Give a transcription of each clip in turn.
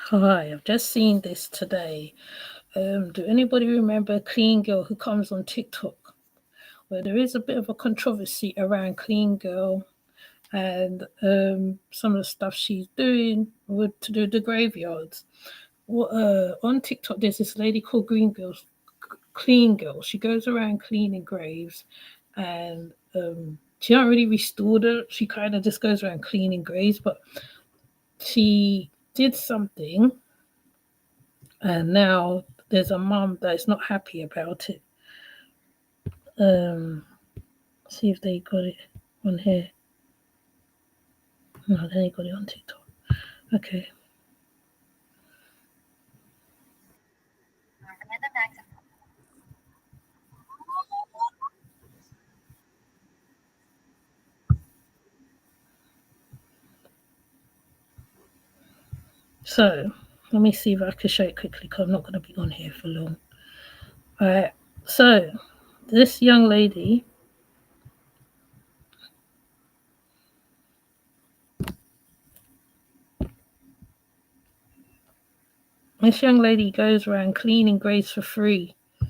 Hi, I've just seen this today. Do anybody remember a clean girl who comes on TikTok? Well, there is a bit of a controversy around clean girl and some of the stuff she's doing to do the graveyards. On TikTok, there's this lady called Clean Girl. She goes around cleaning graves, and she don't really restore them. She kind of just goes around cleaning graves, but she did something. And now there's a mum that's not happy about it. Um, See if they got it on here. No, they ain't got it on TikTok. Okay. So let me see if I can show it quickly because I'm not going to be on here for long. All right. So this young lady. This young lady goes around cleaning graves for free. If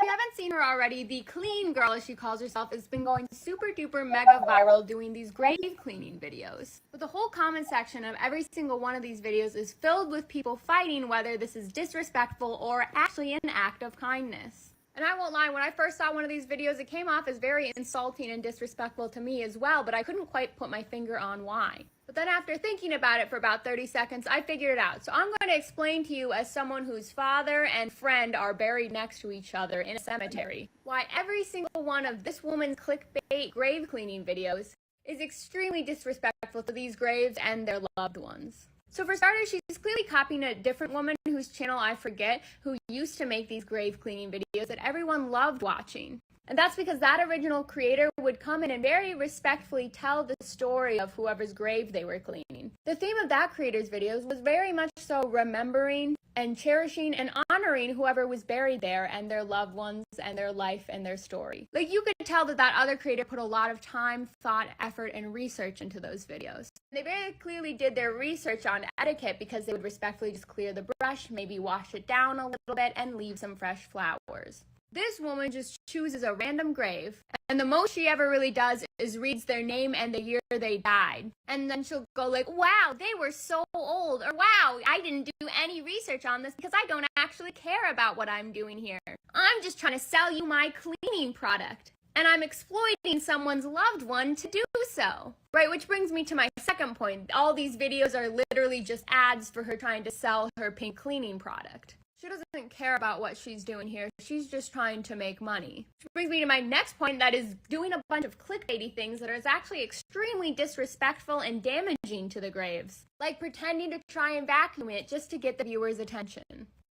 you haven't seen her already, the clean girl, as she calls herself, has been going super duper mega viral doing these grave cleaning videos. But the whole comment section of every single one of these videos is filled with people fighting whether this is disrespectful or actually an act of kindness. And I won't lie, when I first saw one of these videos, it came off as very insulting and disrespectful to me as well, but I couldn't quite put my finger on why. But then after thinking about it for about 30 seconds, I figured it out. So I'm going to explain to you, as someone whose father and friend are buried next to each other in a cemetery, why every single one of this woman's clickbait grave cleaning videos is extremely disrespectful to these graves and their loved ones. So for starters, she's clearly copying a different woman whose channel I forget, who used to make these grave cleaning videos that everyone loved watching. And that's because that original creator would come in and very respectfully tell the story of whoever's grave they were cleaning. The theme of that creator's videos was very much so remembering and cherishing and honoring whoever was buried there and their loved ones and their life and their story. Like, you could tell that that other creator put a lot of time, thought, effort, and research into those videos. They very clearly did their research on etiquette because they would respectfully just clear the brush, maybe wash it down a little bit, and leave some fresh flowers. This woman just chooses a random grave, and the most she ever really does is reads their name and the year they died. And then she'll go like, wow, they were so old, or wow, I didn't do any research on this because I don't actually care about what I'm doing here. I'm just trying to sell you my cleaning product, and I'm exploiting someone's loved one to do so. Right, which brings me to my second point. All these videos are literally just ads for her trying to sell her pink cleaning product. She doesn't care about what she's doing here. She's just trying to make money. Which brings me to my next point, that is doing a bunch of clickbaity things that is actually extremely disrespectful and damaging to the graves. Like pretending to try and vacuum it just to get the viewer's attention.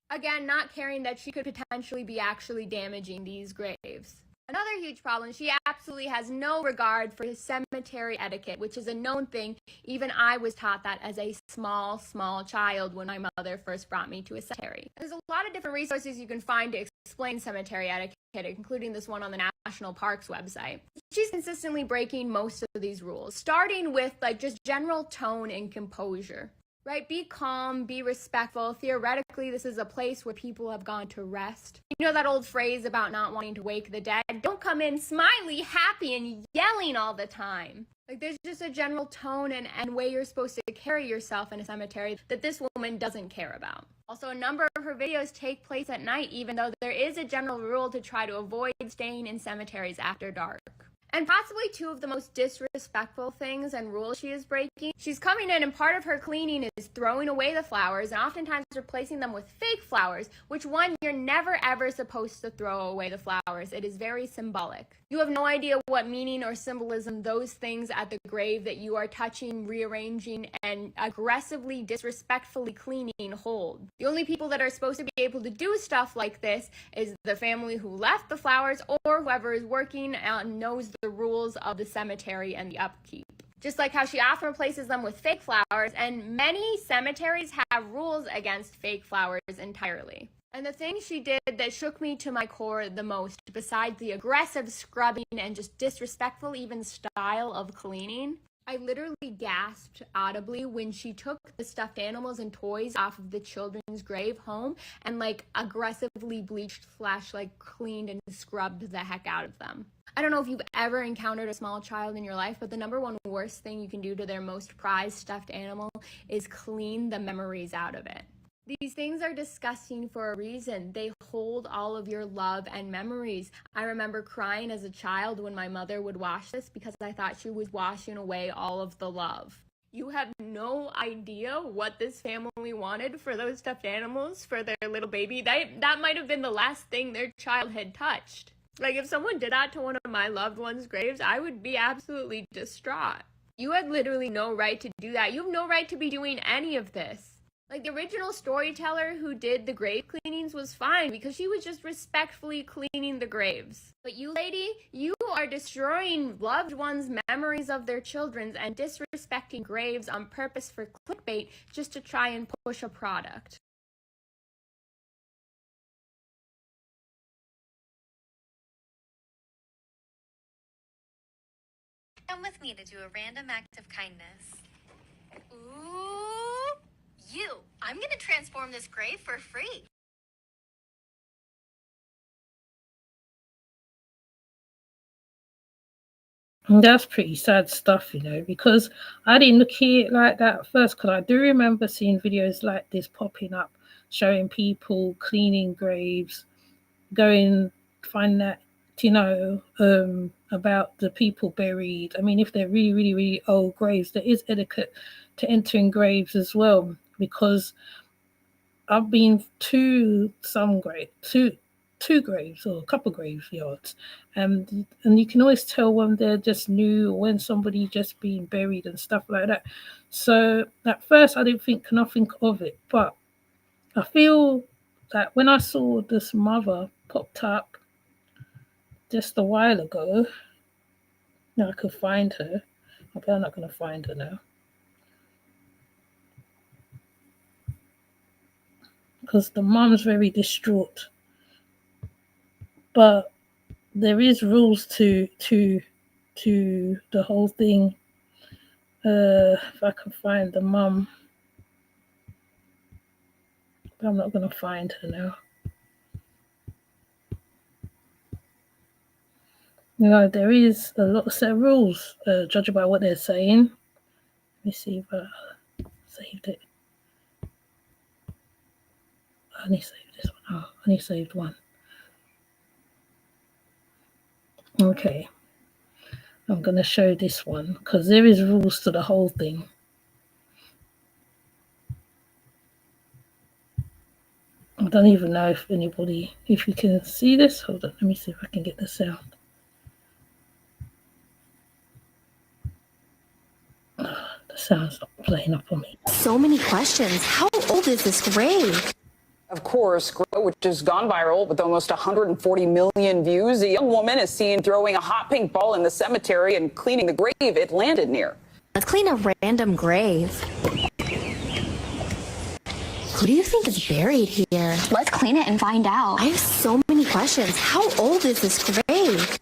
Again, not caring that she could potentially be actually damaging these graves. Another huge problem, she absolutely has no regard for cemetery etiquette, which is a known thing. Even I was taught that as a small child when my mother first brought me to a cemetery. There's a lot of different resources you can find to explain cemetery etiquette, including this one on the National Parks website. She's consistently breaking most of these rules, starting with like just general tone and composure. Right? Be calm, be respectful. Theoretically, this is a place where people have gone to rest. You know that old phrase about not wanting to wake the dead? Don't come in smiley, happy, and yelling all the time. Like, there's just a general tone and way you're supposed to carry yourself in a cemetery that this woman doesn't care about. Also, a number of her videos take place at night, even though there is a general rule to try to avoid staying in cemeteries after dark. And possibly two of the most disrespectful things and rules she is breaking. She's coming in and part of her cleaning is throwing away the flowers and oftentimes replacing them with fake flowers, which one, you're never ever supposed to throw away the flowers. It is very symbolic. You have no idea what meaning or symbolism those things at the grave that you are touching, rearranging, and aggressively, disrespectfully cleaning hold. The only people that are supposed to be able to do stuff like this is the family who left the flowers or whoever is working and knows the rules of the cemetery and the upkeep. Just like how she often replaces them with fake flowers, and many cemeteries have rules against fake flowers entirely. And the thing she did that shook me to my core the most, besides the aggressive scrubbing and just disrespectful even style of cleaning, I literally gasped audibly when she took the stuffed animals and toys off of the children's grave home and like aggressively bleached / like cleaned and scrubbed the heck out of them. I don't know if you've ever encountered a small child in your life, but the number one worst thing you can do to their most prized stuffed animal is clean the memories out of it. These things are disgusting for a reason. They hold all of your love and memories. I remember crying as a child when my mother would wash this because I thought she was washing away all of the love. You have no idea what this family wanted for those stuffed animals, for their little baby. That might have been the last thing their child had touched. Like, if someone did that to one of my loved ones' graves, I would be absolutely distraught. You had literally no right to do that. You have no right to be doing any of this. Like, the original storyteller who did the grave cleanings was fine because she was just respectfully cleaning the graves. But you, lady, you are destroying loved ones' memories of their children and disrespecting graves on purpose for clickbait just to try and push a product. Come with me to do a random act of kindness. Ooh, you! I'm gonna transform this grave for free. And that's pretty sad stuff, you know, because I didn't look at it like that at first, because I do remember seeing videos like this popping up, showing people cleaning graves, going, find that, you know, about the people buried. I mean, if they're really, really, really old graves, there is etiquette to entering graves as well, because I've been to some two graves or a couple graveyards, and you can always tell when they're just new or when somebody just being buried and stuff like that. So at first I didn't think nothing of it, but I feel that when I saw this mother popped up just a while ago, now I could find her. Okay, I'm not going to find her now, because the mom's very distraught. But there is rules to the whole thing. If I can find the mum, but I'm not going to find her now. You know, there is a lot of set of rules, judging by what they're saying. Let me see if I saved it. I only saved this one. Oh, I only saved one. Okay. I'm going to show this one because there is rules to the whole thing. I don't even know if you can see this. Hold on, let me see if I can get the sound. The sound's not playing up on me. So many questions. How old is this grave? Of course, which has gone viral with almost 140 million views. A young woman is seen throwing a hot pink ball in the cemetery and cleaning the grave it landed near. Let's clean a random grave. Who do you think is buried here? Let's clean it and find out. I have so many questions. How old is this grave?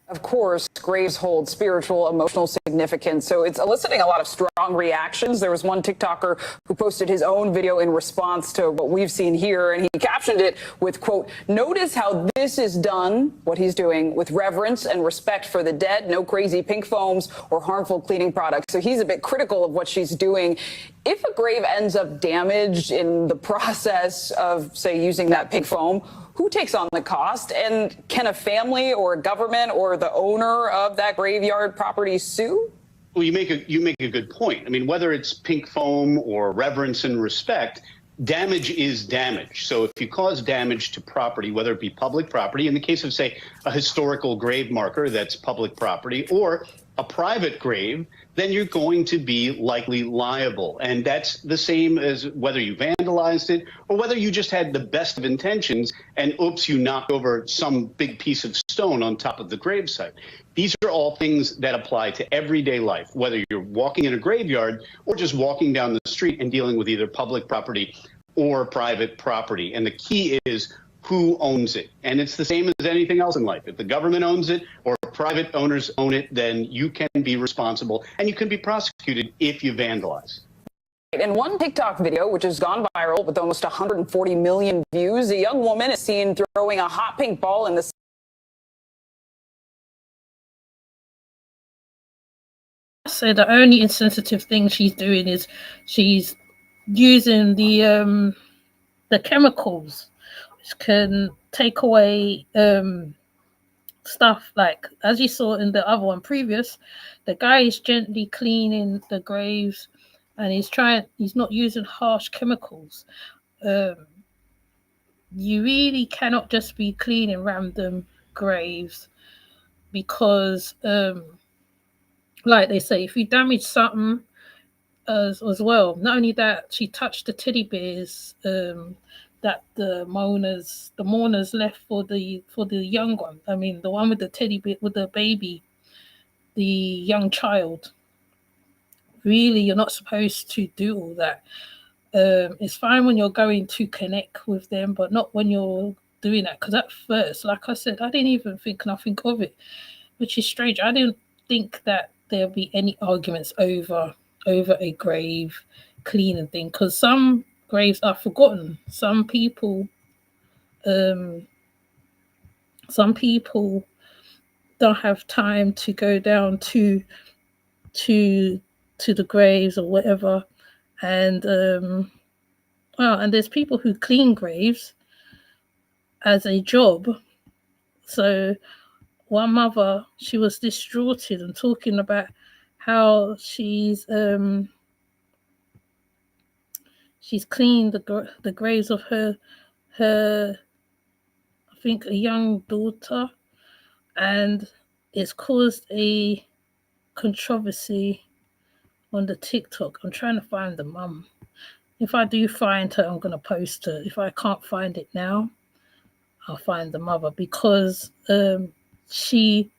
Of course, graves hold spiritual, emotional significance, so it's eliciting a lot of strong reactions. There was one TikToker who posted his own video in response to what we've seen here, and he captioned it with, quote, "Notice how this is done," what he's doing, "with reverence and respect for the dead, no crazy pink foams or harmful cleaning products." So he's a bit critical of what she's doing. If a grave ends up damaged in the process of, say, using that pink foam, who takes on the cost? And can a family or a government or the owner of that graveyard property sue? Well, you make a good point. I mean, whether it's pink foam or reverence and respect, damage is damage. So if you cause damage to property, whether it be public property, in the case of, say, a historical grave marker that's public property, or a private grave, then you're going to be likely liable. And that's the same as whether you vandalized it or whether you just had the best of intentions and oops, you knocked over some big piece of stone on top of the gravesite. These are all things that apply to everyday life, whether you're walking in a graveyard or just walking down the street and dealing with either public property or private property. And the key is, who owns it. And it's the same as anything else in life. If the government owns it or private owners own it, then you can be responsible and you can be prosecuted if you vandalize. In one TikTok video, which has gone viral with almost 140 million views, a young woman is seen throwing a hot pink ball in the So the only insensitive thing she's doing is she's using the chemicals which can take away stuff, like as you saw in the other one previous, the guy is gently cleaning the graves and he's not using harsh chemicals. You really cannot just be cleaning random graves because like they say, if you damage something as well, not only that, she touched the teddy bears that the mourners left for the young one. I mean, the one with the teddy bear with the baby, the young child. Really, you're not supposed to do all that. It's fine when you're going to connect with them, but not when you're doing that. Because at first, like I said, I didn't even think nothing of it, which is strange. I didn't think that there'll be any arguments over a grave cleaning thing, because some graves are forgotten. Some people don't have time to go down to the graves or whatever, and and there's people who clean graves as a job. So one mother, she was distraught and talking about how she's cleaned the graves of her I think a young daughter, and it's caused a controversy on the TikTok. I'm trying to find the mum. If I do find her, I'm going to post her. If I can't find it now, I'll find the mother, because she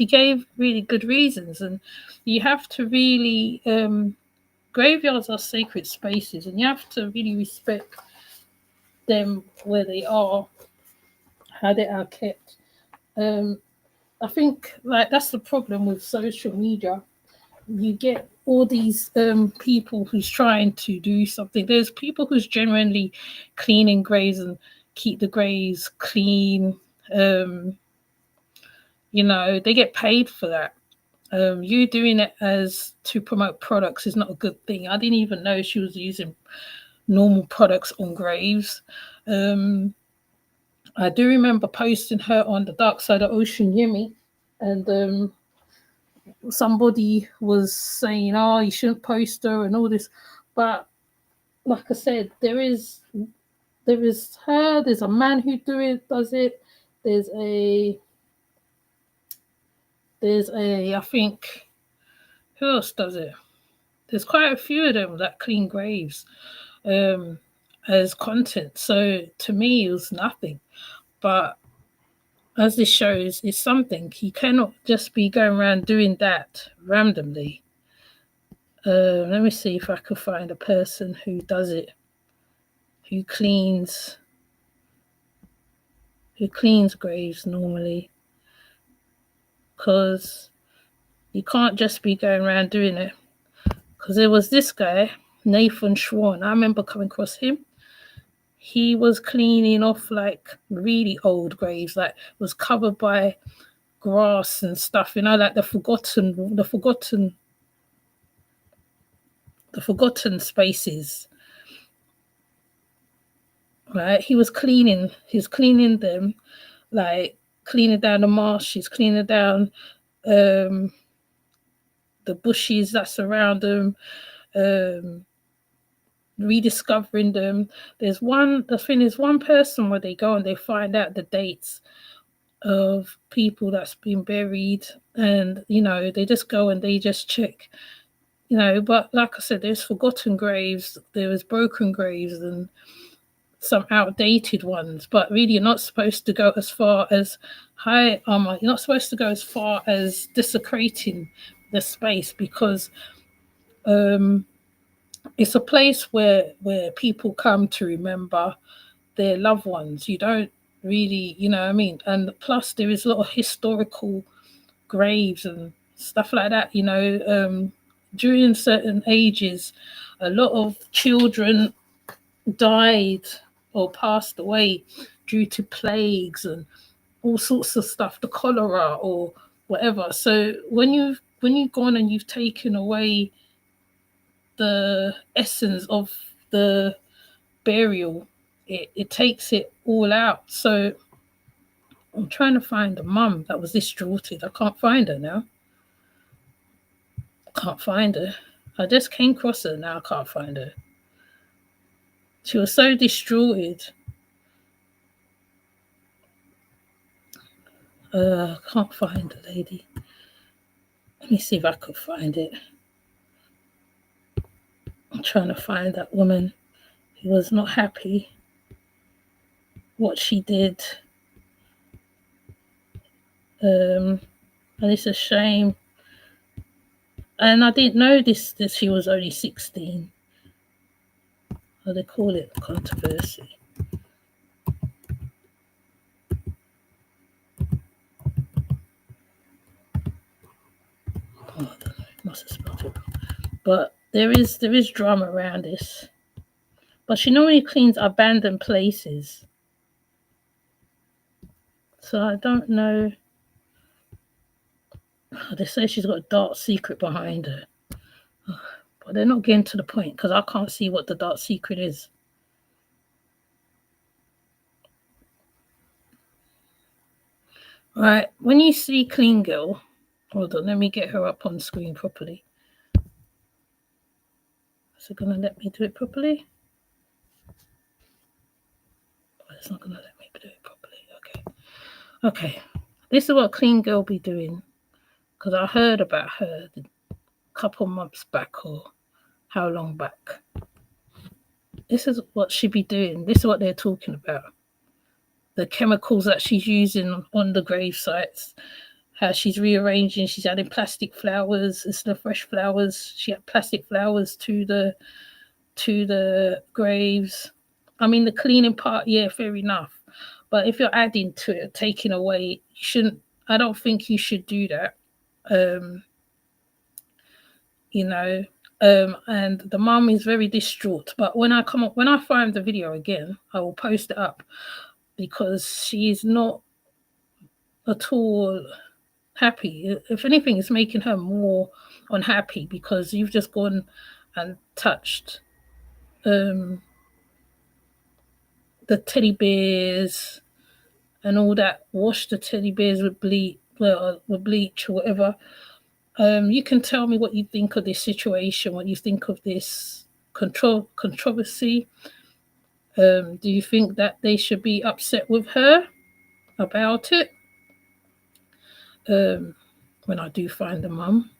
gave really good reasons, and you have to really graveyards are sacred spaces, and you have to really respect them where they are, how they are kept. I think like that's the problem with social media. You get all these people who's trying to do something. There's people who's genuinely cleaning graves and keep the graves clean. They get paid for that. You doing it as to promote products is not a good thing. I didn't even know she was using normal products on graves. I do remember posting her on the Dark Side of Ocean Yemi, and somebody was saying, "Oh, you shouldn't post her" and all this. But like I said, there is her. There's a man who does it. There's a I think, who else does it? There's quite a few of them that clean graves as content. So to me, it was nothing. But as this shows, it's something. You cannot just be going around doing that randomly. Let me see if I could find a person who does it, who cleans graves normally, because you can't just be going around doing it. Because there was this guy, Nathan Schwann. I remember coming across him. He was cleaning off like really old graves, like was covered by grass and stuff, like the forgotten spaces. Right? He's cleaning them, like cleaning down the marshes, cleaning down the bushes that surround them, rediscovering them. There's one person where they go and they find out the dates of people that's been buried, and they just go and they just check, but like I said, there's forgotten graves, there's broken graves, and some outdated ones. But really, you're not supposed to go as far as you're not supposed to go as far as desecrating the space, because it's a place where people come to remember their loved ones. You don't really, you know what I mean? And plus there is a lot of historical graves and stuff like that, you know. During certain ages, a lot of children died or passed away due to plagues and all sorts of stuff, the cholera or whatever. So when you've gone and you've taken away the essence of the burial, it takes it all out. So I'm trying to find a mum that was distraughted. I can't find her now. Can't find her. I just came across her, now I can't find her. She was so distraughted. I can't find the lady. Let me see if I could find it. I'm trying to find that woman who was not happy what she did. And it's a shame. And I didn't know this she was only 16. Well, they call it controversy. Oh, I don't know. Must have spelled it wrong. But there is drama around this. But she normally cleans abandoned places. So I don't know. They say she's got a dark secret behind her. But they're not getting to the point because I can't see what the dark secret is. Right, when you see Clean Girl, hold on, let me get her up on screen properly. Is it going to let me do it properly? Oh, it's not going to let me do it properly. Okay. This is what Clean Girl be doing, because I heard about her a couple months back or how long back. This is what she be doing. This is what they're talking about. The chemicals that she's using on the grave sites, how she's rearranging, she's adding plastic flowers instead of fresh flowers. She had plastic flowers to the graves. I mean, the cleaning part, yeah, fair enough. But if you're adding to it, taking away, you shouldn't. I don't think you should do that. You know, and the mum is very distraught. But when I find the video again, I will post it up because she's not at all happy. If anything, it's making her more unhappy because you've just gone and touched the teddy bears and all that, washed the teddy bears with bleach or whatever. You can tell me what you think of this situation, what you think of this controversy. Do you think that they should be upset with her about it? When I do find the mum,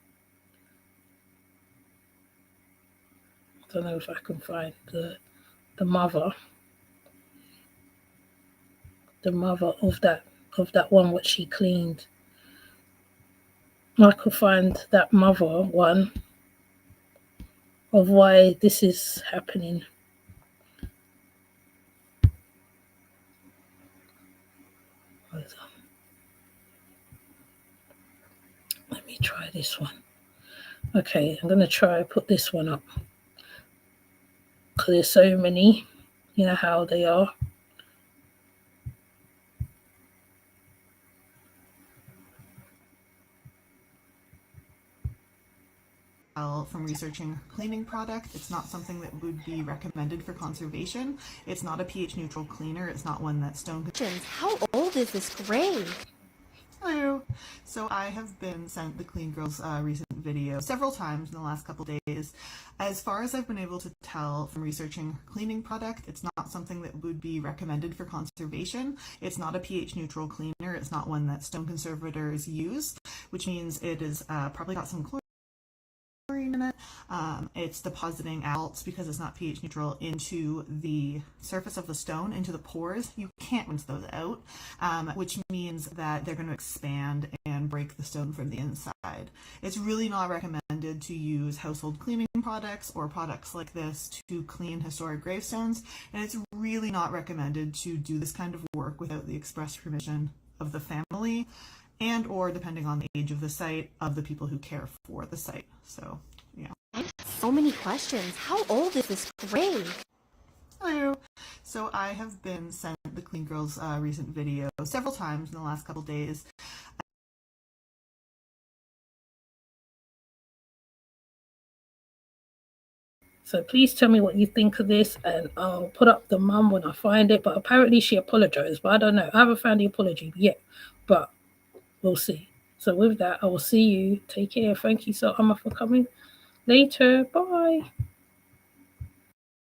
I don't know if I can find the mother of that one what she cleaned. I could find that mother one of why this is happening. Let me try this one. Okay, I'm going to try put this one up because there's so many, you know how they are. From researching cleaning product, it's not something that would be recommended for conservation. It's not a pH neutral cleaner. It's not one that stone. How old is this grave? Hello. So I have been sent the Clean Girl's recent video several times in the last couple days. As far as I've been able to tell from researching cleaning product, it's not something that would be recommended for conservation. It's not a pH neutral cleaner. It's not one that stone conservators use, which means it is probably got some chlorine living in it. It's depositing salts, because it's not pH neutral, into the surface of the stone, into the pores. You can't rinse those out, which means that they're going to expand and break the stone from the inside. It's really not recommended to use household cleaning products or products like this to clean historic gravestones, and it's really not recommended to do this kind of work without the express permission of the family, and or, depending on the age of the site, of the people who care for the site. So, yeah. So many questions. How old is this grave? Hello. So I have been sent the Clean Girls recent video several times in the last couple days. So please tell me what you think of this, and I'll put up the mum when I find it. But apparently she apologized, but I don't know. I haven't found the apology yet, but we'll see. So with that, I will see you. Take care. Thank you so much for coming. Later. Bye.